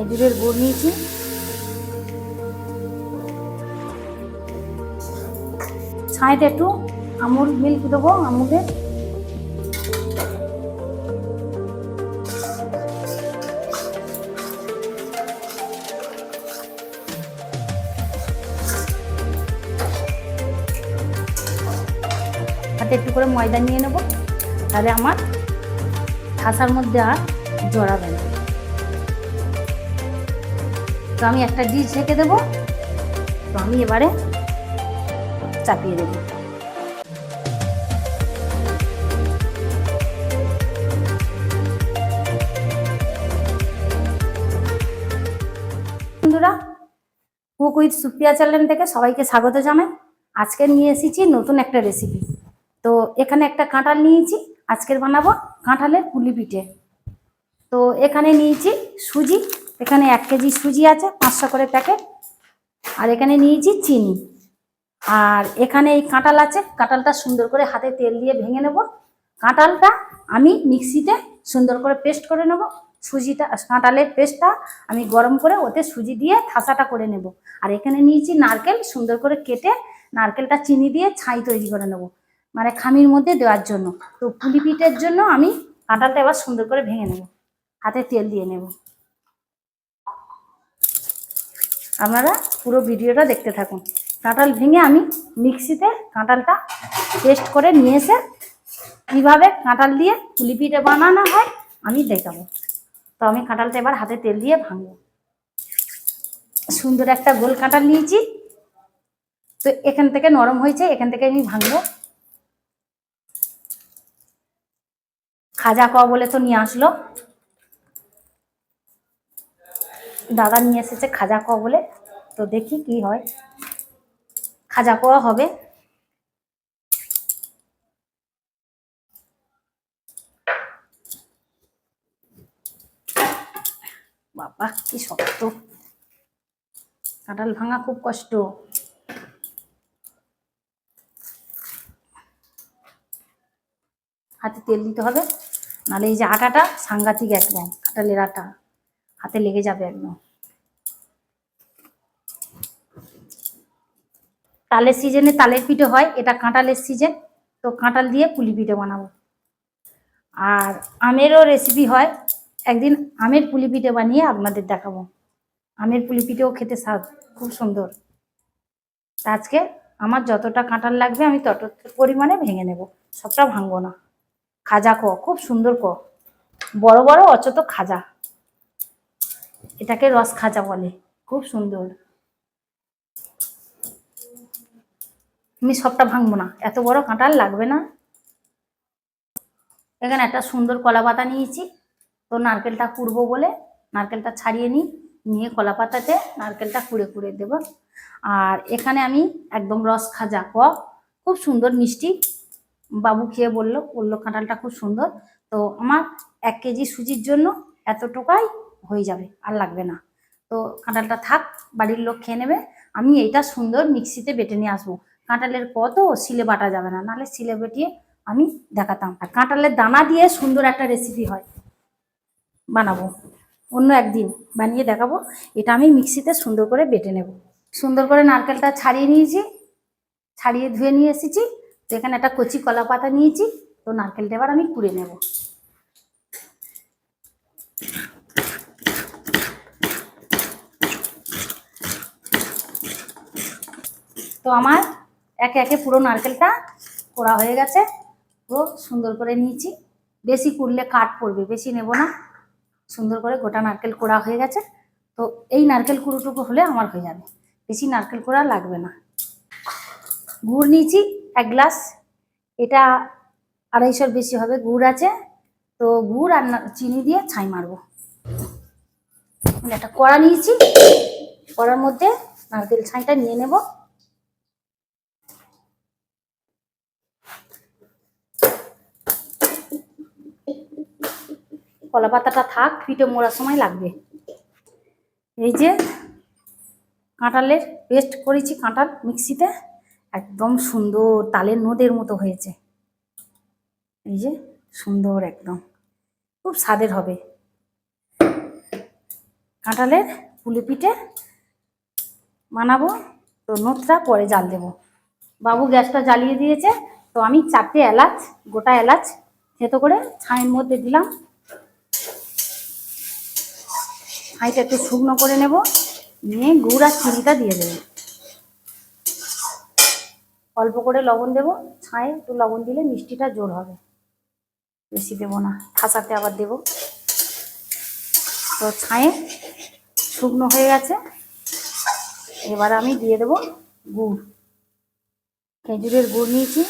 খেজুরের গুড় নিয়েছি, ছাইতে একটু আমুল মিল্ক দেবো, আমুলের। হাতে একটু করে ময়দা নিয়ে নেব, তাহলে আমার ঠাসার মধ্যে আর জড়াবে না। তো আমি একটা ডিশ ঢেকে দেবো। তো আমি এবারে চাপিয়ে দেবো। বন্ধুরা, কুক উইথ সুপ্রিয়া চ্যানেল থেকে সবাইকে স্বাগত জানাই। আজকে নিয়ে এসেছি নতুন একটা রেসিপি। তো এখানে একটা কাঁঠাল নিয়েছি, আজকের বানাবো কাঁঠালের পুলি পিঠে। তো এখানে নিয়েছি সুজি, এখানে 1 কেজি সুজি আছে, 500 করে প্যাকেট। আর এখানে নিয়েছি চিনি। আর এখানে এই কাঁঠাল আছে, কাঁঠালটা সুন্দর করে হাতে তেল দিয়ে ভেঙে নেব। কাঁঠালটা আমি মিক্সিতে সুন্দর করে পেস্ট করে নেব। সুজিটা, কাঁঠালের পেস্টটা আমি গরম করে ওতে সুজি দিয়ে ঠাসাটা করে নেব। আর এখানে নিয়েছি নারকেল, সুন্দর করে কেটে নারকেলটা চিনি দিয়ে ছাই তৈরি করে নেব, মানে খামির মধ্যে দেওয়ার জন্য। তো পুলি পিঠের জন্য আমি কাঁঠালটা এবার সুন্দর করে ভেঙে নেব, হাতে তেল দিয়ে নেব। আপনারা পুরো ভিডিওটা দেখতে থাকুন। কাঁঠাল ভেঙে আমি মিক্সিতে কাঁঠালটা পেস্ট করে নিয়ে এসে কীভাবে কাঁঠাল দিয়ে পুলি পিঠে বানানো হয় আমি দেখাবো। তো আমি কাঁঠালটা এবার হাতে তেল দিয়ে ভাঙবো। সুন্দর একটা গোল কাঁঠাল নিয়েছি। তো এখান থেকে নরম হয়েছে, এখান থেকে আমি ভাঙবো। খাজা কোয়া বলে তো নিয়ে আসলো, দাদা নিয়ে এসেছে খাজা কোয়া বলে। তো দেখি কি হয়, খাজা কোয়া হবে। বাবা কি শক্ত, কাঁঠাল ভাঙা খুব কষ্ট। হাতে তেল দিতে হবে, নাহলে এই যে আটাটা সাংঘাতিক, একদম কাঁঠালের আটা হাতে লেগে যাবে একদম। তালের সিজনে তালের পিঠে হয়, এটা কাঁঠালের সিজন। তো কাঁঠাল দিয়ে পুলি পিঠে বানাবো। আর আমেরও রেসিপি হয়, একদিন আমের পুলি পিঠে বানিয়ে আপনাদের দেখাবো। আমের পুলি পিঠেও খেতে স্বাদ খুব সুন্দর। আজকে আমার যতটা কাঁঠাল লাগবে আমি তত পরিমাণে ভেঙে নেব, সবটা ভাঙবো না। খাজা খুব সুন্দর বড় বড় অচত খাজা, এটাকে রস খাজা বলে, খুব সুন্দর। আমি সবটা ভাঙবো না, এত বড় কাঁঠাল লাগবে না। এখানে একটা সুন্দর কলা পাতা নিয়েছি। তো নারকেলটা কুড়বো বলে নারকেলটা ছাড়িয়ে নিয়ে কলা পাতাতে নারকেলটা কুড়ে কুড়ে দেব। আর এখানে আমি একদম রস খাজা খুব সুন্দর মিষ্টি, বাবু খেয়ে বললো কাঁঠালটা খুব সুন্দর। তো আমার 1 কেজি সুজির জন্য এতটুকাই হয়ে যাবে, আর লাগবে না। তো কাঁঠালটা থাক, বাড়ির লোক খেয়ে নেবে। আমি এইটা সুন্দর মিক্সিতে বেটে নিয়ে আসবো। কাঁঠালের তো শিলে বাটা যাবে না, নাহলে শিলে বেটিয়ে আমি দেখাতাম। আর কাঁঠালের দানা দিয়ে সুন্দর একটা রেসিপি হয়, বানাবো অন্য একদিন, বানিয়ে দেখাবো। এটা আমি মিক্সিতে সুন্দর করে বেটে নেব। সুন্দর করে নারকেলটা ছাড়িয়ে নিয়েছি, ছাড়িয়ে ধুয়ে নিয়ে এসেছি। তো এখানে একটা কচি কলা পাতা নিয়েছি। তো নারকেলটা এবার আমি কুড়ে নেব। তো আমার একে একে পুরো নারকেলটা কোড়া হয়ে গেছে, পুরো সুন্দর করে নিয়েছি। বেশি কুড়লে কাঠ পড়বে, বেশি নেব না। সুন্দর করে গোটা নারকেল কোড়া হয়ে গেছে। তো এই নারকেল কুড়োটুকু হলে আমার হয়ে যাবে, বেশি নারকেল কোড়া লাগবে না। গুড় নিয়েছি 1 গ্লাস, এটা 250-র বেশি হবে গুড় আছে। তো গুড় আর চিনি দিয়ে ছাই মারবো। একটা কড়া নিয়েছি, কড়ার মধ্যে নারকেল ছাইটা নিয়ে নেব। কলা পাতাটা থাক, পিঠে মোড়ার সময় লাগবে। এই যে কাঁঠালের পেস্ট করেছি, কাঁঠাল মিক্সিতে একদম সুন্দর তালের নোদের মতো হয়েছে। এই যে সুন্দর, একদম খুব স্বাদের হবে। কাঁঠালের পুলি পিঠে বানাবো। তো নোটটা পরে জাল দেবো। বাবু গ্যাসটা জ্বালিয়ে দিয়েছে, তো আমি 4টে এলাচ, গোটা এলাচ থেতো করে ছাইয়ের মধ্যে দিলাম। ছাইটা একটু শুকনো করে নেব, নিয়ে গুড় আর চিনিটা দিয়ে দেবো। অল্প করে লবণ দেবো, ছায়ে একটু লবণ দিলে মিষ্টিটা জোর হবে, বেশি দেবো না, ঠাসাতে আবার দেবো। তো ছায়ে শুকনো হয়ে গেছে, এবার আমি দিয়ে দেবো গুড়। খেজুরের গুড় নিয়েছি,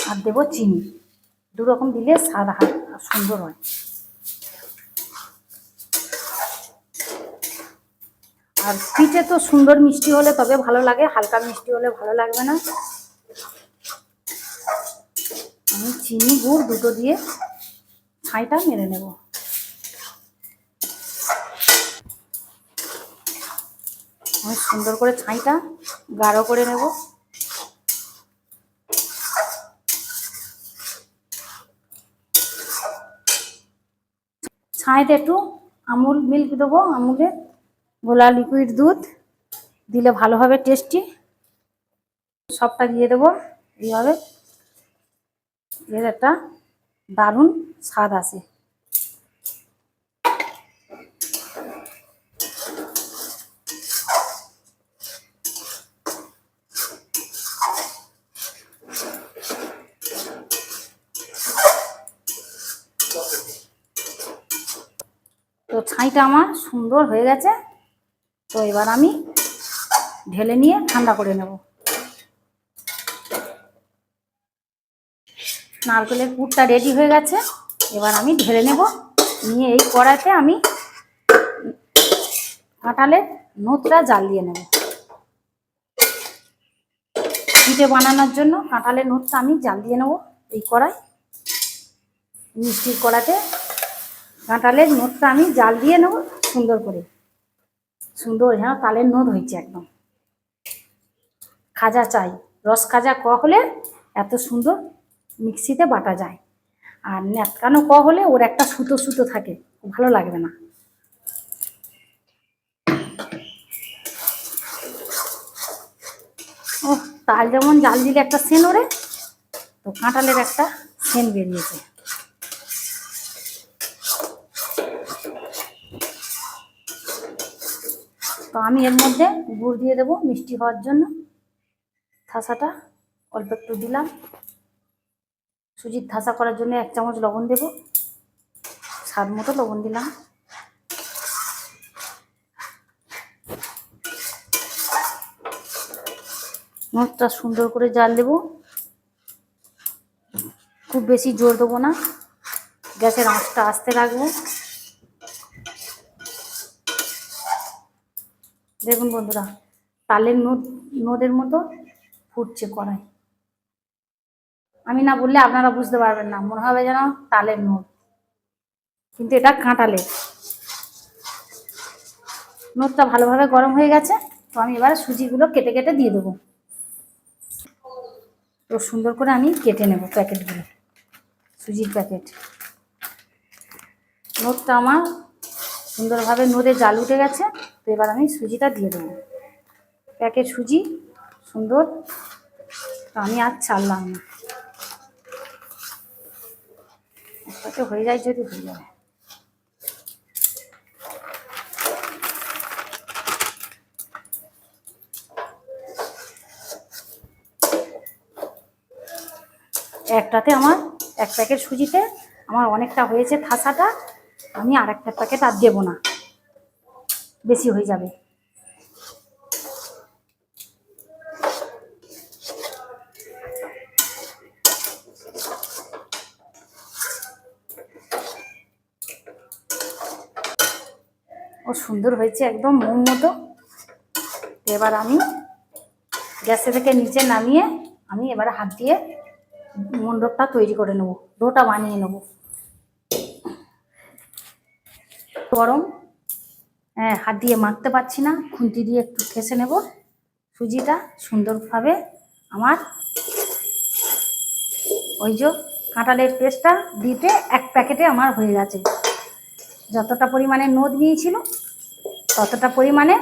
আর দেবো চিনি। 2 রকম দিলে স্বাদ সুন্দর হয়। আর পিঠে তো সুন্দর মিষ্টি হলে তবে ভালো লাগে, হালকা মিষ্টি হলে ভালো লাগবে না। আমি চিনি গুড় দুটো দিয়ে ছাইটা মেরে নেব। আমি সুন্দর করে ছাইটা গাঢ় করে নেব। ছাইতে একটু আমুল মিল্ক দেবো, আমুলের গোলা লিকুইড দুধ দিলে ভালো হবে, টেস্টি। সবটা দিয়ে দেবো এইভাবে, এর একটা দারুণ স্বাদ আসে। তো ছাইটা আমার সুন্দর হয়ে গেছে। তো এবার আমি ঢেলে নিয়ে ঠান্ডা করে নেব। নারকেলের পুরটা রেডি হয়ে গেছে, এবার আমি ঢেলে নেব। নিয়ে এই কড়াইতে আমি কাঁঠালের নোটটা জাল দিয়ে নেব। পিঠে বানানোর জন্য কাঁঠালের নোটটা আমি জাল দিয়ে নেব এই কড়াই, মিষ্টির কড়াতে কাঁঠালের নোটটা আমি জাল দিয়ে নেব সুন্দর করে। সুন্দর যেন তালের নোট হয়েছে একদম। খাজা চাই, রস খাজা হলে এত সুন্দর মিক্সিতে বাটা যায়। আর ন্যাটকানো হলে ওর একটা সুতো সুতো থাকে, ভালো লাগবে না। ও তাল যেমন জাল দিলে একটা সেন ওরে, তো কাঁঠালের একটা সেন বেরিয়েছে। তো আমি এর মধ্যে গুড় দিয়ে দেবো মিষ্টি হওয়ার জন্য। থাসাটা অল্প একটু দিলাম। সুজির থাসা করার জন্য 1 চামচ লবণ দেব, স্বাদ মতো লবণ দিলাম। নোটটা সুন্দর করে জাল দেব, খুব বেশি জোর দেবো না, গ্যাসের আঁচটা আস্তে রাখবো। দেখুন বন্ধুরা, তালের নোদের মতো ফুটছে কড়াই। আমি না বললে আপনারা বুঝতে পারবেন না, মনে হবে যেন তালের নোদ, কিন্তু এটা কাঁঠালের। নোদটা ভালোভাবে গরম হয়ে গেছে, তো আমি এবার সুজিগুলো কেটে কেটে দিয়ে দেবো। তো সুন্দর করে আমি কেটে নেব প্যাকেটগুলো, সুজির প্যাকেট। নোদটা আমার সুন্দরভাবে নোদে জাল উঠে গেছে, তো এবার আমি সুজিটা দিয়ে দেবো। প্যাকেট সুজি সুন্দর, তো আমি আর ছাড়লাম না, একটাতে হয়ে যায় যদি হয়ে যাবে। একটাতে আমার 1 প্যাকেট সুজিতে আমার অনেকটা হয়েছে থাসাটা, আমি আর একটা প্যাকেট আর দেবো না, বেশি হয়ে যাবে। ও সুন্দর হয়েছে একদম মোম মতো। এবার আমি গ্যাসে থেকে নিচে নামিয়ে আমি এবার হাত দিয়ে মণ্ডপটা তৈরি করে নেব, ডোটা বানিয়ে নেব। গরম, হ্যাঁ হাত দিয়ে মাখতে পারছি না, খুন্তি দিয়ে একটু ঠেসে নেব, সুজিটা সুন্দরভাবে আমার ওই যে কাঁঠালের পেস্টটা দিতে এক প্যাকেটে আমার হয়ে গেছে। যতটা পরিমাণে নদ নিয়েছিল ততটা পরিমাণে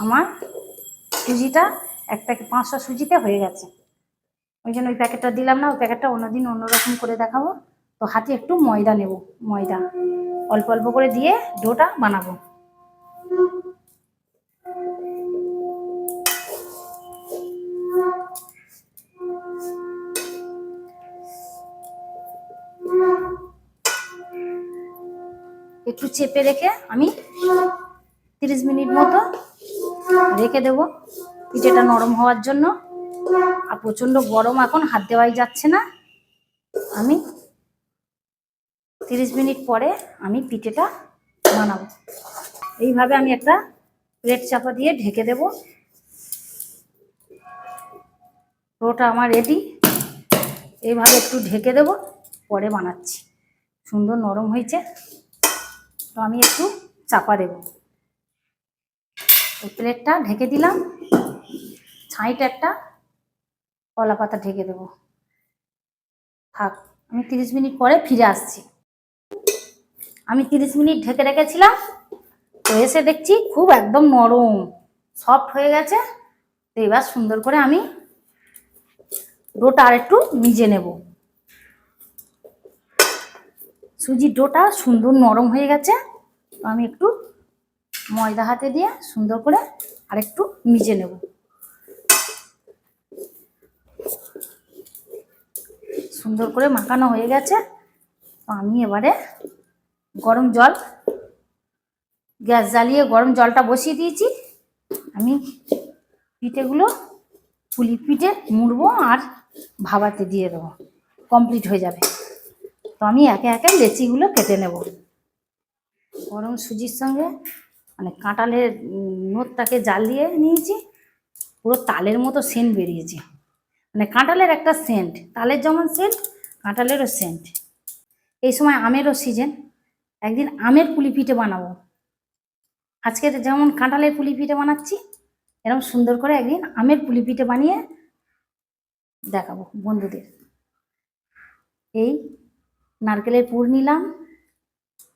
আমার সুজিটা এক প্যাকেট 500 সুজিতে হয়ে গেছে। ওই জন্য ওই প্যাকেটটা দিলাম না, ওই প্যাকেটটা অন্যদিন অন্যরকম করে দেখাবো। তো হাতে একটু ময়দা নেব, ময়দা অল্প অল্প করে দিয়ে ডোটা বানাবো। একটু চেপে রেখে আমি 30 মিনিট মতো রেখে দেব পিঠেটা নরম হওয়ার জন্য। আর প্রচণ্ড গরম, এখন হাত দেওয়াই যাচ্ছে না। আমি 30 মিনিট পরে আমি পিঠেটা বানাবো। এইভাবে আমি একটা প্লেট চাপা দিয়ে ঢেকে দেব। ডোটা আমার রেডি। এইভাবে একটু ঢেকে দেব, পরে বানাচ্ছি। সুন্দর নরম হয়েছে, তো আমি একটু চাপা দেব। ওই প্লেটটা ঢেকে দিলাম, ছাইটা একটা কলা পাতা ঢেকে দেব। থাক, আমি 30 মিনিট পরে ফিরে আসছি। আমি 30 মিনিট ঢেকে রেখেছিলাম, তো এসে দেখছি খুব একদম নরম সফট হয়ে গেছে। তো এবার সুন্দর করে আমি ডোটা আর একটু মিজে নেব। সুজির ডোটা সুন্দর নরম হয়ে গেছে, তো আমি একটু ময়দা হাতে দিয়ে সুন্দর করে আর একটু মিজে নেব। সুন্দর করে মাখানো হয়ে গেছে, তো আমি এবারে গরম জল, গ্যাস জ্বালিয়ে গরম জলটা বসিয়ে দিয়েছি। আমি পিঠেগুলো পুলি পিঠে মুড়বো আর ভাবাতে দিয়ে দেবো, কমপ্লিট হয়ে যাবে। তো আমি একে একে লেচিগুলো কেটে নেব। গরম সুজির সঙ্গে মানে কাঁঠালের নোটটাকে জ্বালিয়ে নিয়েছি, পুরো তালের মতো সেন্ট বেরিয়েছে। মানে কাঁঠালের একটা সেন্ট, তালের যেমন সেন্ট কাঁঠালেরও সেন্ট। এই সময় আমেরও সিজন, একদিন আমের পুলি পিঠে বানাবো। আজকে যেমন কাঁঠালের পুলি পিঠে বানাচ্ছি, এরকম সুন্দর করে একদিন আমের পুলি পিঠে বানিয়ে দেখাবো বন্ধুদের। এই নারকেলের পুর নিলাম,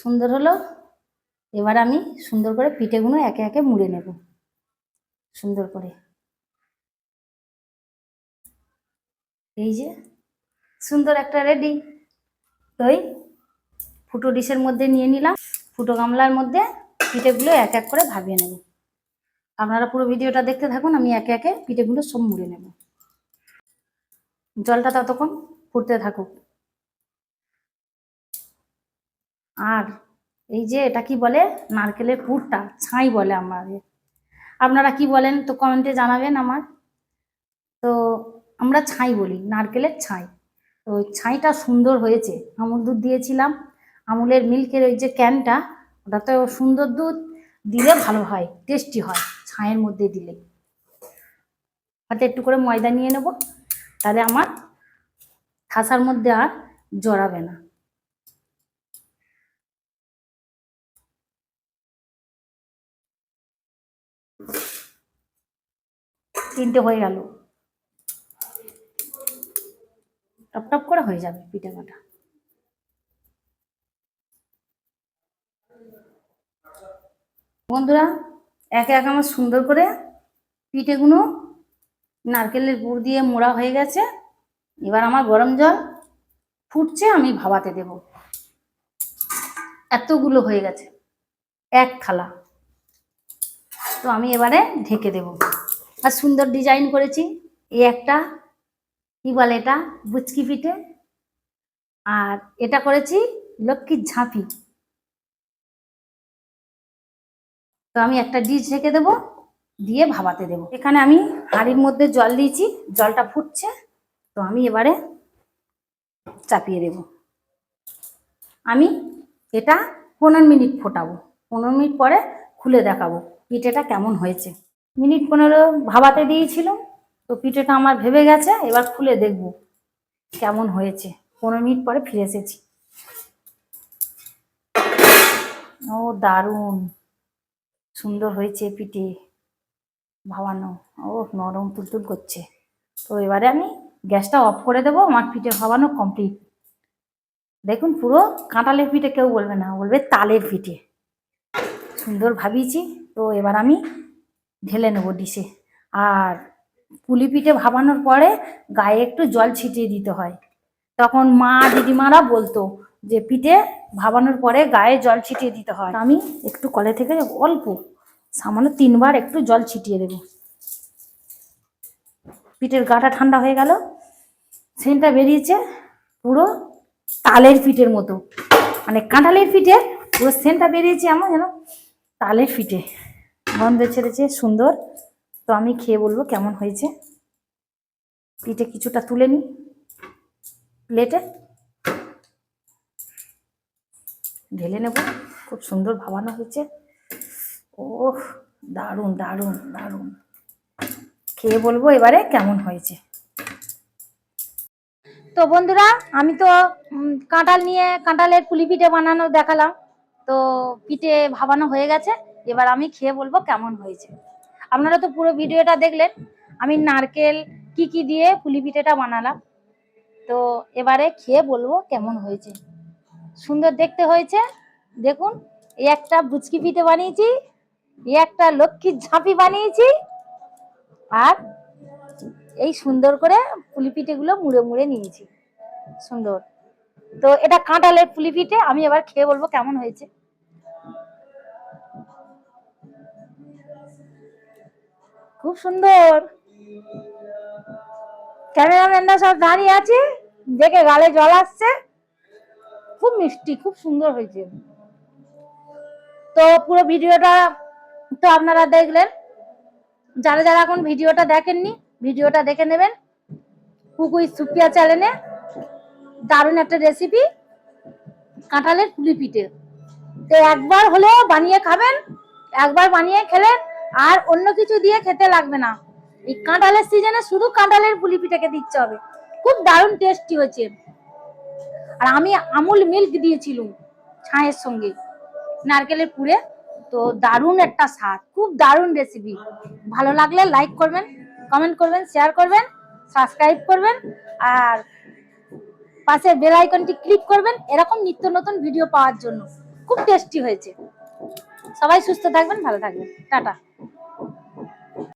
সুন্দর হলো। এবার আমি সুন্দর করে পিঠেগুলো একে একে মুড়ে নেব সুন্দর করে। এই যে সুন্দর একটা রেডি। তো এই ফুটো ডিশের মধ্যে নিয়ে নিলাম, ফুটো গামলার মধ্যে পিঠেগুলো এক এক করে ভাবিয়ে নেব। আপনারা পুরো ভিডিওটা দেখতে থাকুন, আমি একে একে পিঠেগুলো সব মুড়ে নেব। জলটা ততক্ষণ ফুটতে থাকুক। আর এই যে এটা কি বলে, নারকেলের পুরটা ছাই বলে আমাদের, আপনারা কি বলেন তো কমেন্টে জানাবেন আমার। তো আমরা ছাই বলি, নারকেলের ছাই। তো ওই ছাইটা সুন্দর হয়েছে, আমুল দুধ দিয়েছিলাম, আমুলের মিল্কের ওই যে ক্যানটা, ওটা তো সুন্দর দুধ দিলে ভালো হয়, টেস্টি হয় ছাইয়ের মধ্যে দিলে। হাতে একটু করে ময়দা নিয়ে নেব, তাহলে আমার ঠাসার মধ্যে আর জড়াবে না। তিনটে হয়ে গেল, টপ টপ করে হয়ে যাবে পিঠে কাটা। বন্ধুরা একে একে আমার সুন্দর করে পিঠেগুলো নারকেলের গুড় দিয়ে মোড়া হয়ে গেছে। এবার আমার গরম জল ফুটছে, আমি ভাবাতে দেব। এতগুলো হয়ে গেছে, এক থালা। তো আমি এবারে ঢেকে দেব। আর সুন্দর ডিজাইন করেছি, এই একটা কি বলে এটা, বুচকি পিঠে। আর এটা করেছি লক্ষ্মীর ঝাঁপি। তো আমি একটা ডিশ ঢেকে দেব, দিয়ে ভাবাতে দেব। এখানে আমি হাঁড়ির মধ্যে জল দিয়েছি, জলটা ফুটছে। তো আমি এবারে চাপিয়ে দেব। আমি এটা 15 মিনিট ফোটাবো, 15 মিনিট পরে খুলে দেখাবো পিঠেটা কেমন হয়েছে। মিনিট 15 ভাবাতে দিয়েছিল, তো পিঠেটা আমার ভেবে গেছে। এবার খুলে দেখব কেমন হয়েছে। 15 মিনিট পরে ফিরে এসেছি। ও দারুণ সুন্দর হয়েছে পিঠে। ভাবানো। ও নরম তুলতুল করছে। তো এবারে আমি গ্যাসটা অফ করে দেবো। আমার পিঠে ভাবানো কমপ্লিট। দেখুন পুরো কাঁঠালের পিঠে, কেউ বলবে না, বলবে তালের পিঠে। সুন্দর ভাবিয়েছি। তো এবার আমি ঢেলে নেবো ডিশে। আর পুলি পিঠে ভাবানোর পরে গায়ে একটু জল ছিটিয়ে দিতে হয়। তখন মা দিদিমারা বলতো যে পিঠে ভাবানোর পরে গায়ে জল ছিটিয়ে দিতে হয়। আমি একটু কলে থেকে অল্প সামান্য 3বার একটু জল ছিটিয়ে দেব। পিঠের গাটা ঠান্ডা হয়ে গেল, সেন্টটা বেরিয়েছে পুরো তালের পিঠের মতো, মানে কাঁঠালের পিঠে পুরো সেন্টটা বেরিয়েছে এমন যেন তালের পিঠে গন্ধ ছেড়েছে সুন্দর। তো আমি খেয়ে বলবো কেমন হয়েছে। পিঠে কিছুটা তুলে নিই প্লেটে, ঢেলে নেব। খুব সুন্দর ভাবানো হয়েছে। ওহ দারুণ দারুণ দারুণ। খেয়ে বলবো এবারে কেমন হয়েছে। তো বন্ধুরা, আমি তো কাঁঠাল নিয়ে কাঁঠালের পুলি পিঠে বানানো দেখালাম। তো পিঠে ভাবানো হয়ে গেছে, এবার আমি খেয়ে বলবো কেমন হয়েছে। আপনারা তো পুরো ভিডিওটা দেখলেন আমি নারকেল কি কি দিয়ে পুলি পিঠেটা বানালাম। তো এবারে খেয়ে বলবো কেমন হয়েছে। সুন্দর দেখতে হয়েছে। দেখুন, এই একটা বুচকি পিঠে বানিয়েছি, এই একটা লক্ষ্মীর ঝাঁপি বানিয়েছি, আর এই সুন্দর করে পুলি পিঠেগুলো মুড়ে মুড়ে নিয়েছি সুন্দর। তো এটা কাঁঠালের পুলি পিঠে। আমি এবার খেয়ে বলবো কেমন হয়েছে। খুব সুন্দর। ক্যামেরাম্যানরা সব দাঁড়িয়ে আছে, দেখে গালে জল আসছে। খুব মিষ্টি, খুব সুন্দর হয়েছে। তো পুরো ভিডিওটা তো আপনারা দেখলেন। যারা যারা এখন ভিডিওটা দেখেননি, ভিডিওটা দেখে নেবেন। কুকুই সুপিয়া চ্যানেলে দারুণ একটা রেসিপি কাঁঠালের পুলি পিঠে। তো একবার হলেও বানিয়ে খাবেন। একবার বানিয়ে খেলেন আর অন্য কিছু দিয়ে খেতে লাগবে না। এই কাঁঠালের সিজনে শুধু কাঁঠালের পুলি পিঠেকে দিচ্ছে হবে। খুব দারুণ টেস্টি হয়েছে। আর আমি আমুল মিল্ক দিয়েছিলাম ছায়ের সঙ্গে নারকেলের পুরে। তো দারুণ একটা স্বাদ, খুব দারুণ রেসিপি। ভালো লাগলে লাইক করবেন, কমেন্ট করবেন, শেয়ার করবেন, সাবস্ক্রাইব করবেন, আর পাশে বেল আইকনটি ক্লিক করবেন এরকম নিত্য নতুন ভিডিও পাওয়ার জন্য। খুব টেস্টি হয়েছে। সবাই সুস্থ থাকবেন, ভালো থাকবেন। টাটা।